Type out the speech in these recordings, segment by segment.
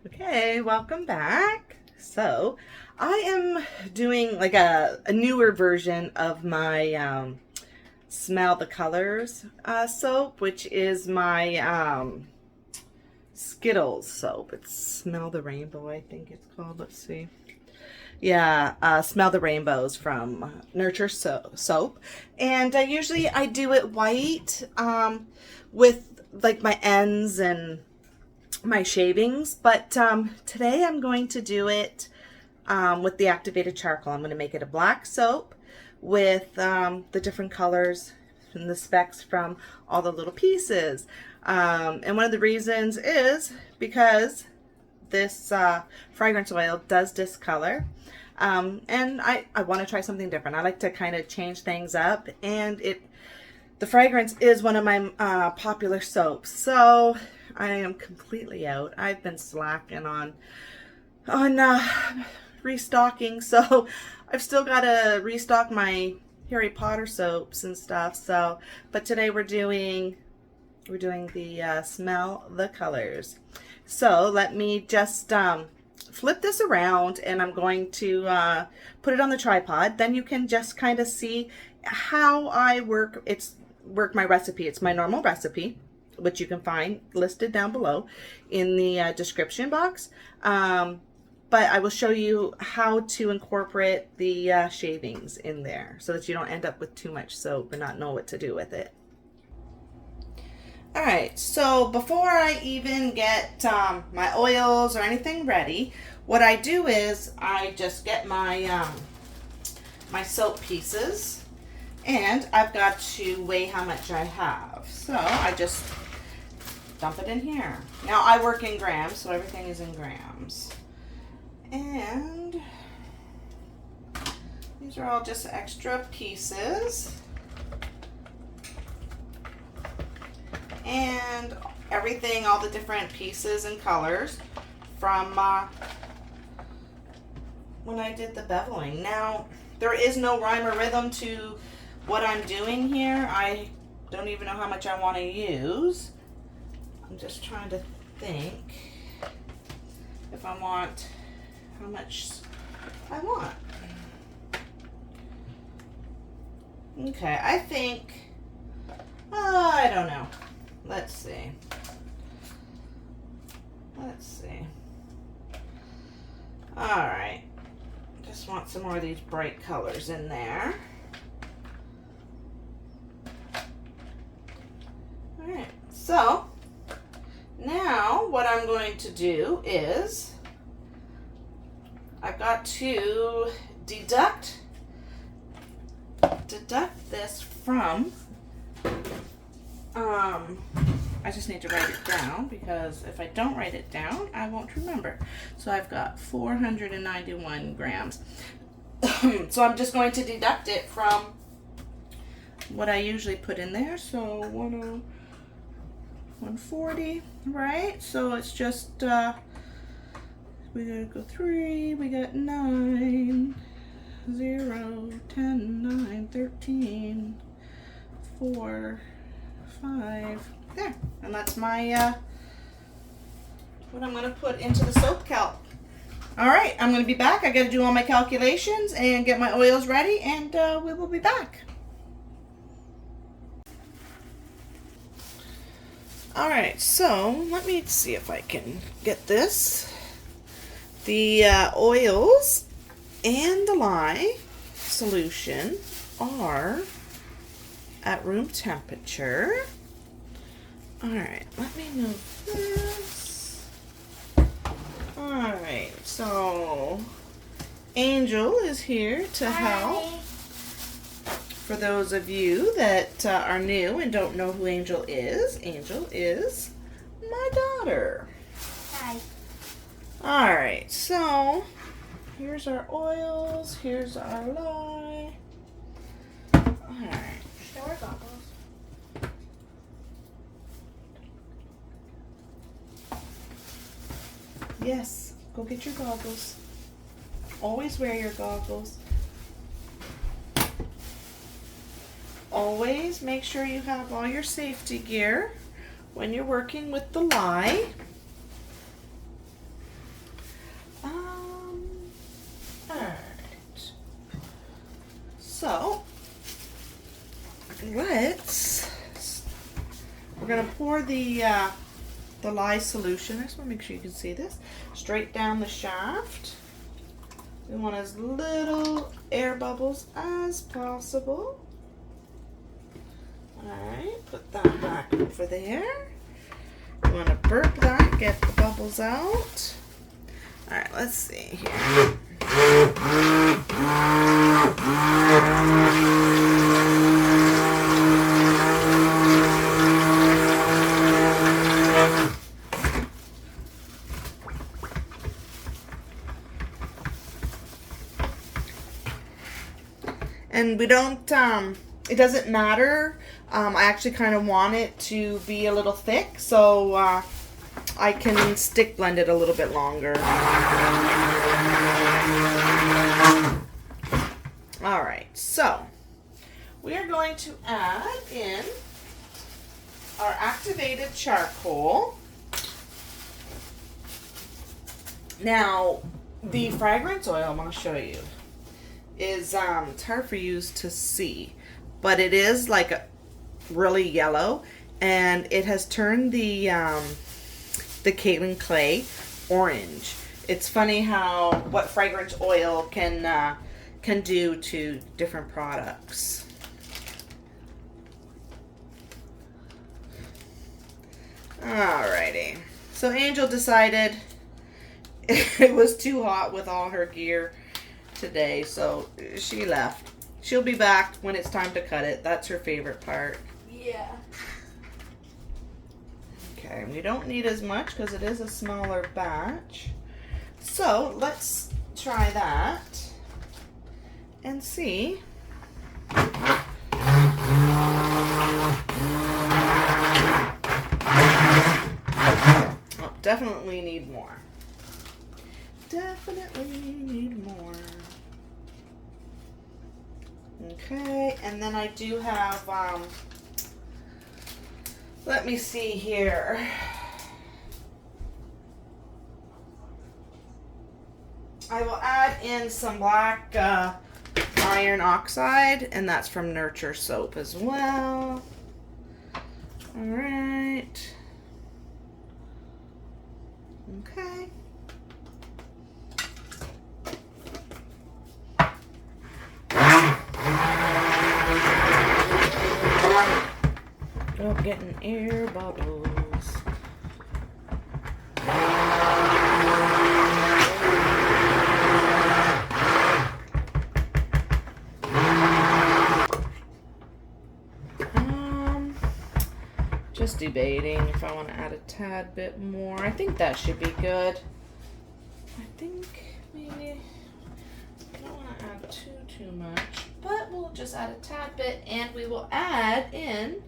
Okay, welcome back. So, I am doing like a newer version of my Smell the Colors soap, which is my Skittles soap. It's Smell the Rainbow, I think it's called. Let's see. Yeah, Smell the Rainbows from Nurture Soap. And usually I do it white with like my ends and my shavings, but today I'm going to do it with the activated charcoal. I'm going to make it a black soap with the different colors and the specks from all the little pieces. And one of the reasons is because this fragrance oil does discolor. And I want to try something different. I like to kind of change things up, and the fragrance is one of my popular soaps. So I am completely out. I've been slacking on restocking, so I've still got to restock my Harry Potter soaps and stuff. So, but today we're doing the Smell the Colors. So let me just flip this around, and I'm going to put it on the tripod. Then you can just kind of see how I work my recipe. It's my normal recipe, which you can find listed down below in the description box. But I will show you how to incorporate the shavings in there so that you don't end up with too much soap and not know what to do with it. All right, so before I even get my oils or anything ready, what I do is I just get my my soap pieces, and I've got to weigh how much I have. So I just dump it in here. Now I work in grams, so everything is in grams. And these are all just extra pieces. And everything, all the different pieces and colors from when I did the beveling. Now, there is no rhyme or rhythm to what I'm doing here. I don't even know how much I want to use. I'm just trying to think if I want, how much I want. Okay, I think, I don't know. Let's see. All right. Just want some more of these bright colors in there. All right. So now what I'm going to do is I've got to deduct this from I just need to write it down, because if I don't write it down, I won't remember. So I've got 491 grams. So I'm just going to deduct it from what I usually put in there. So 140, right? So it's just, we gotta go 3, we got 9, 0, 10, 9, 13, 4, 5, there. And that's my, what I'm gonna put into the soap calc. All right, I'm gonna be back. I gotta do all my calculations and get my oils ready, and we will be back. All right, so let me see if I can get this. The oils and the lye solution are at room temperature. All right, let me move this. All right, so Angel is here to help. For those of you that are new and don't know who Angel is my daughter. Hi. All right, so here's our oils, here's our lye. All right. Show our goggles. Yes, go get your goggles. Always wear your goggles. Always make sure you have all your safety gear when you're working with the lye. pour the lye solution. I just want to make sure you can see this. Straight down the shaft. We want as little air bubbles as possible. Alright, put that back over there. You want to burp that, get the bubbles out. Alright, let's see here. And we don't, it doesn't matter. I actually kind of want it to be a little thick, so I can stick blend it a little bit longer. All right, so we are going to add in our activated charcoal. Now, the fragrance oil I'm going to show you is, it's hard for you to see, but it is like a really yellow, and it has turned the Caitlin clay orange. It's funny how what fragrance oil can do to different products. Alrighty, so Angel decided it was too hot with all her gear today, so she left. She'll be back when it's time to cut it. That's her favorite part. Yeah. Okay, we don't need as much because it is a smaller batch. So let's try that and see. Oh, definitely need more. Definitely need more. Okay, and then I do have, let me see here. I will add in some black iron oxide, and that's from Nurture Soap as well. All right. Okay. Oh, getting air bubbles. Just debating if I want to add a tad bit more. I think that should be good. I think maybe I don't want to add too much, but we'll just add a tad bit, and we will add in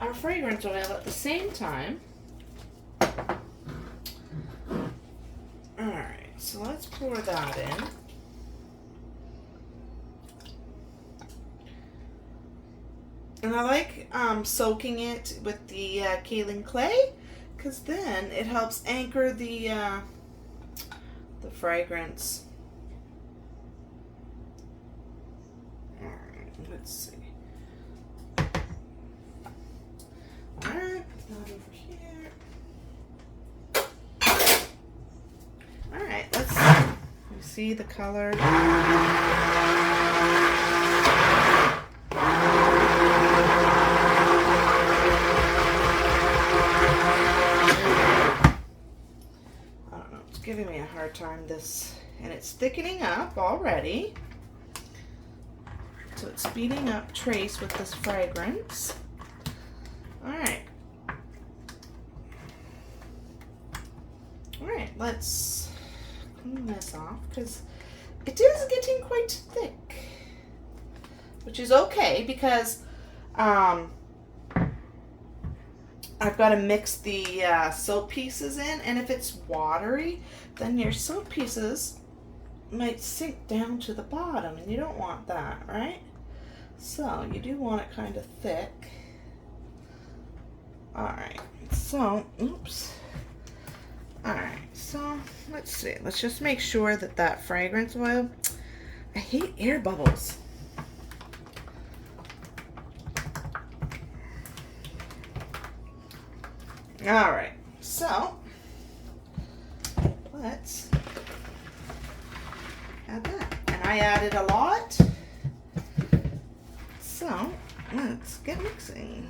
our fragrance oil at the same time. Alright, so let's pour that in. And I like soaking it with the kaolin clay, because then it helps anchor the fragrance. Alright, let's see. Alright, put that over here. Alright, let's see the color. Giving me a hard time, this, and it's thickening up already, so it's speeding up trace with this fragrance. All right, let's clean this off because it is getting quite thick, which is okay because I've got to mix the soap pieces in, and if it's watery, then your soap pieces might sink down to the bottom, and you don't want that, right? So you do want it kind of thick. Alright, so, oops. Alright, so let's see. Let's just make sure that that fragrance oil, I hate air bubbles. All right, so let's add that. And I added a lot, so let's get mixing.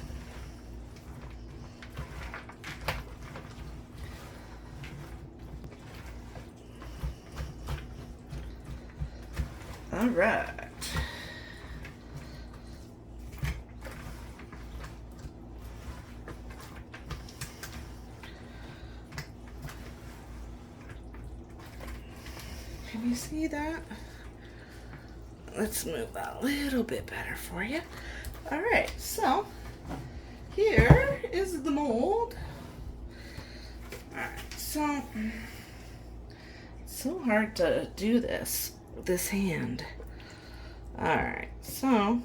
All right. Can you see that? Let's move that a little bit better for you. All right, so here is the mold. All right, so it's so hard to do this with this hand. All right, so all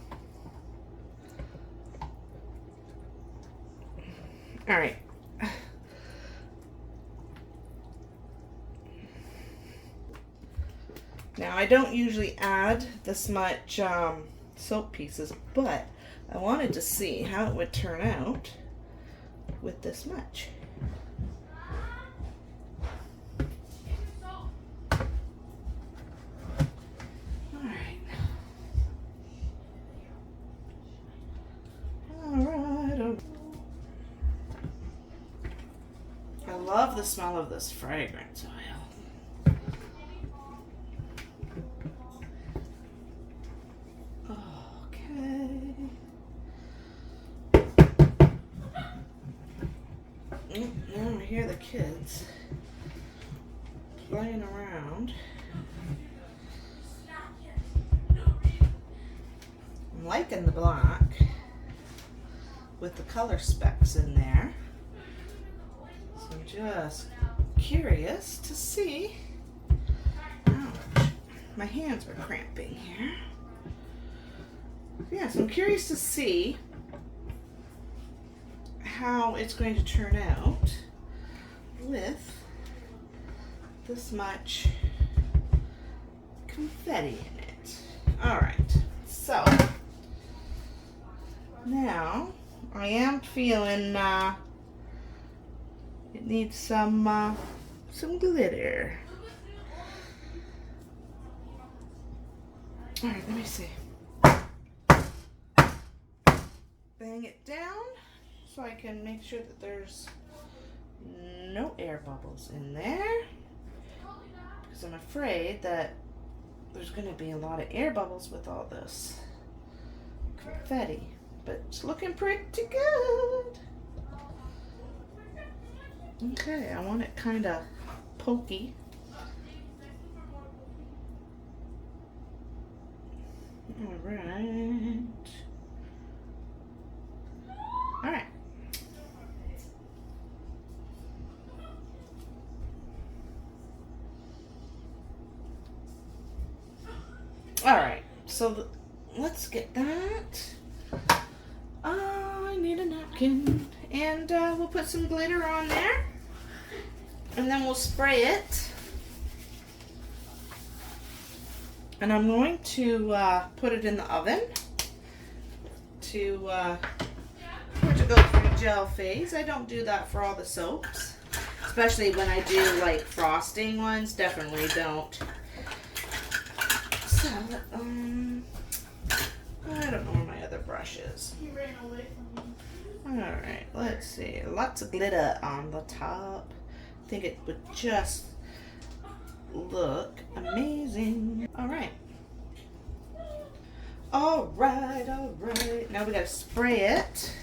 right. Now, I don't usually add this much soap pieces, but I wanted to see how it would turn out with this much. Alright. Alright. I love the smell of this fragrance oil. Now I hear the kids playing around. I'm liking the black with the color specks in there. So I'm just curious to see. Ouch, my hands are cramping here. Yeah, so I'm curious to see how it's going to turn out with this much confetti in it. All right, so now I am feeling it needs some glitter. All right, let me see. Bang it down so I can make sure that there's no air bubbles in there, because I'm afraid that there's going to be a lot of air bubbles with all this confetti, but it's looking pretty good. Okay, I want it kind of pokey. All right. All right. All right, so let's get that. I need a napkin, and we'll put some glitter on there, and then we'll spray it. And I'm going to put it in the oven to go through gel phase. I don't do that for all the soaps, especially when I do like frosting ones. Definitely don't. So, I don't know where my other brush is. He ran away from me. Alright, let's see. Lots of glitter on the top. I think it would just look amazing. Alright. Alright, alright. Now we gotta spray it.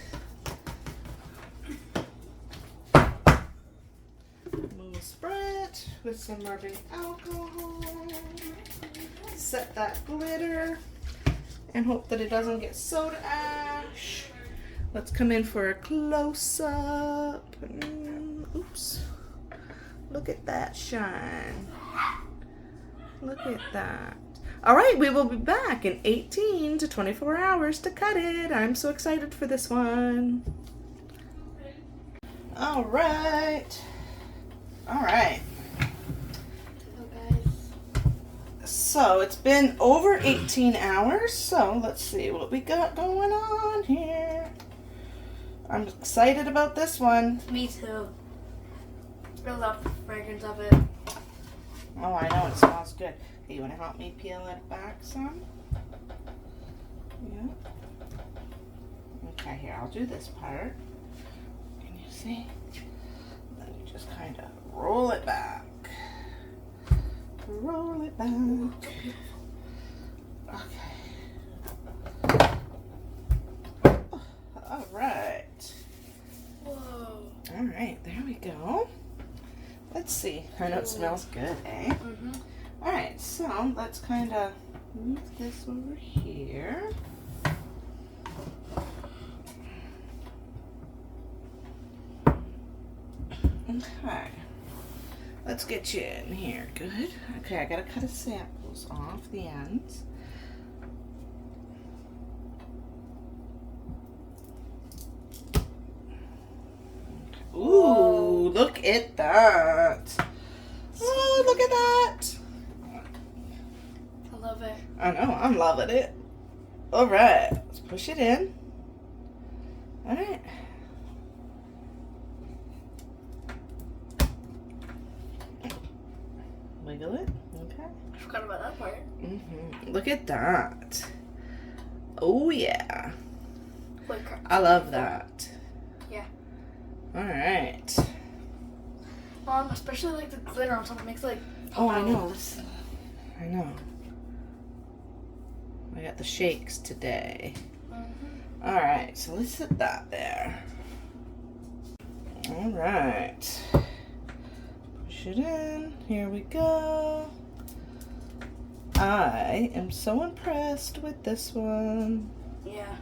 We'll spray it with some rubbing alcohol. Set that glitter and hope that it doesn't get soda ash. Let's come in for a close-up. Oops. Look at that shine. Look at that. All right, we will be back in 18 to 24 hours to cut it. I'm so excited for this one. All right. All right. So it's been over 18 hours, so let's see what we got going on here. I'm excited about this one. Me too. I love the fragrance of it. Oh, I know, it smells good. Okay, you want to help me peel it back some? Yeah. Okay, here, I'll do this part. Can you see? Then you just kind of roll it back. Roll it back. Okay. All right. Whoa. All right, there we go. Let's see. I know it smells good, eh? Mm-hmm. All right, so let's kind of move this over here. Okay. Let's get you in here. Good. Okay, I gotta cut the samples off the ends. Ooh, look at that. Oh, look at that. I love it. I know, I'm loving it. All right, let's push it in. All right. Wiggle it. Okay. I forgot about that part. Look at that. Oh, yeah. Wait, crap. I love that. Yeah. All right. Especially like the glitter on top. It makes like. Oh, I know. I know. I got the shakes today. Mm-hmm. All right, so let's set that there. All right. Push it in. Here we go. I am so impressed with this one. Yeah.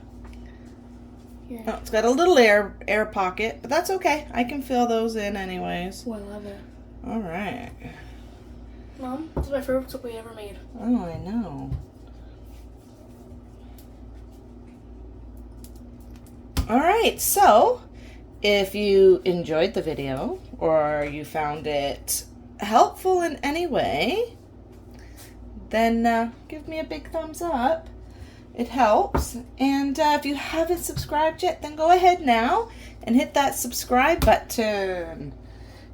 Here. Oh, it's got a little air pocket, but that's okay. I can fill those in anyways. Oh, I love it. All right. Mom, this is my favorite soap we ever made. Oh, I know. All right, so if you enjoyed the video or you found it helpful in any way, then give me a big thumbs up. It helps. And if you haven't subscribed yet, then go ahead now and hit that subscribe button.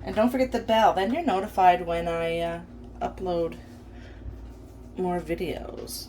And don't forget the bell. Then you're notified when I upload more videos.